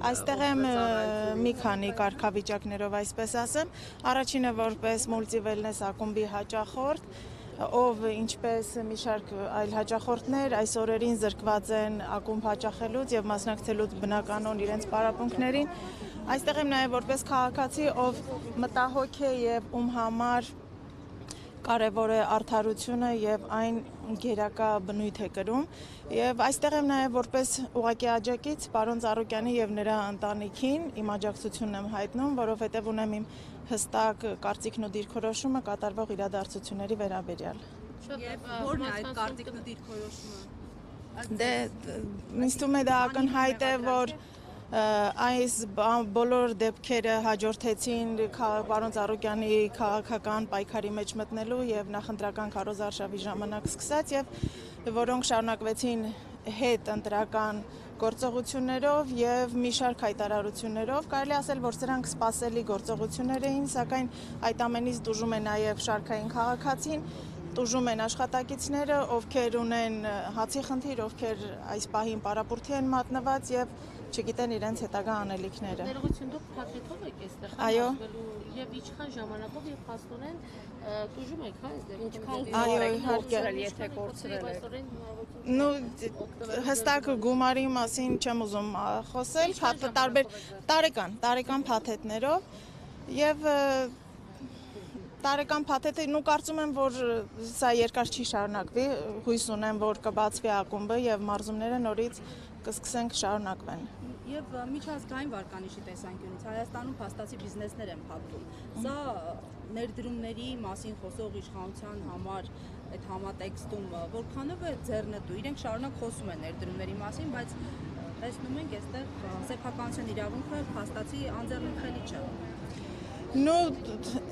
Այստեղ եմ մի քանի կարգավիճակներով, այսպես ասեմ, առաջինը որպես մուլտիվելնես ակումբի հաճախորդ, ով ինչպես մի շարք այլ հաճախորդներ այս օրերին զրկված են ակումբ հաճախելուց եւ մասնակցելուց բնականon իրենց պարապմունքներին, այստեղ եմ նաեւ որպես քաղաքացի, ով մտահոգ է եւ ում համար կարևոր է արդարությունը եւ այն գերակա բնույթ է կրում եւ այստեղ եմ նաեւ որպես ուղղակի աջակից պարոն Ծառուկյանի եւ նրա ընտանիքին իմ աջակցությունն եմ հայտնում, որովհետեւ ունեմ իմ հստակ կարծիքն ու դիրքորոշումը կատարվող իրադարձությունների վերաբերյալ։ Եվ ո՞րն է այդ կարծիքն ու դիրքորոշումը։ Դե ինձ թվում է դա ակնհայտ է, որ այս բոլոր դեպքերը հաջորդեցին պարոն Ծառուկյանի քաղաքական պայքարի մեջ մտնելու եւ նախընտրական քարոզարշավի ժամանակ սկսած եւ որոնք շարունակվեցին հետ ընտրական գործողություններով եւ մի շարք հայտարարություններով, կարելի ասել, որ սրանք սպասելի գործողություններ էին, սակայն այդ ամենից տուժում է նաեւ շարքային քաղաքացին, տուժում են աշխատակիցները, ովքեր ունեն հացի խնդիր, ովքեր այս պահին պարապուրդի են մատնված եւ չգիտեն իրենց հետագա անելիքները։ Ներողություն, դուք փաթեթով եք այստեղ հասնելու եւ ինչքան ժամանակով եւ փաստորեն տուժում եք, հա, այստեղ ինչքան այո, իհարկե, եթե կորցրել եք։ Ну, հստակ գումարի մասին չեմ ուզում խոսել, տարեկան փաթեթներով եւ տարեկան փաթեթը, կարծում եմ, որ սա երկար չի շարունակվի, հույս ունեմ, որ կբացվի ակումբը եւ մարզումները նորից կսկսենք շարունակվեն։ Եվ միջազգային վարկանիշի տեսանկյունից Հայաստանում փաստացի բիզնեսներ են փակվում։ Սա ներդրումների մասին խոսող իշխանության համար այդ համատեքստում որքանով է ձեռնտու։ Իրենք շարունակ խոսում են ներդրումների մասին, բայց տեսնում ենք այստեղ սեփականության իրավունքը փաստացի անձեռնքելի չէ։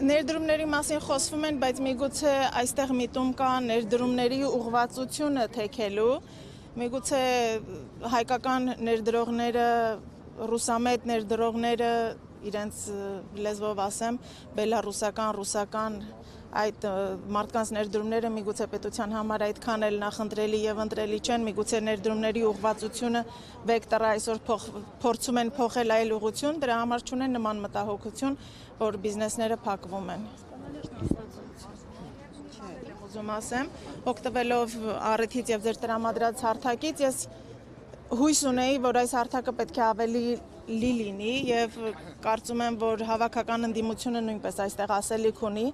Ներդրումների մասին խոսվում են, բայց միգուցե այստեղ միտում կա ներդրումների ուղղվածությունը թեքելու, միգուցե հայկական ներդրողները, ռուսամետ ներդրողները, իրենց լեզվով ասեմ, բելառուսական, ռուսական այդ մարդկանց ներդրումները միգուցե պետության համար այդքան էլ նախընտրելի եւ ընտրելի չեն, միգուցե ներդրումների ուղղվածությունը վեկտորը այսօր փորձում են փոխել այլ ուղղություն, դրա համար չունեն նման մտահոգություն, որ բիզնեսները փակվում են։ Ուզում ասեմ, օգտվելով առիթից եւ ձեր տրամադրած հարթակից, ես հույս ունեի, որ այս հարթակը պետք է ավելի լինի եւ կարծում եմ, որ հավաքական ընդդիմությունը նույնպես այստեղ ասելիք ունի,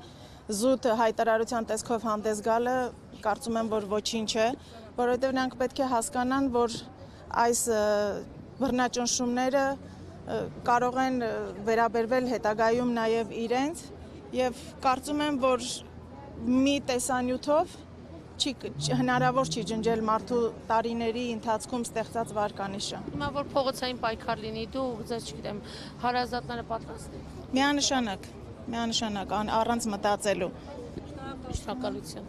զուտ հայտարարության տեսքով հանդես գալը կարծում եմ, որ ոչինչ է, որովհետեւ նրանք պետք է հասկանան, որ այս բռնաճնշումները կարող են վերաբերվել հետագայում նաեւ իրենց եւ կարծում եմ, որ մի տեսանյութով հնարավոր չի ջնջել մարդու տարիների ընթացքում ստեղծած վարկանիշը։ Հիմա որ փողոցային պայքար լինի, դուք ձեզ չգիտեմ, հարազատները պատրաստ եք։ Միանշանակ, առանց մտածելու։ Շնորհակալություն։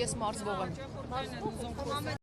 Ես մարզվող եմ։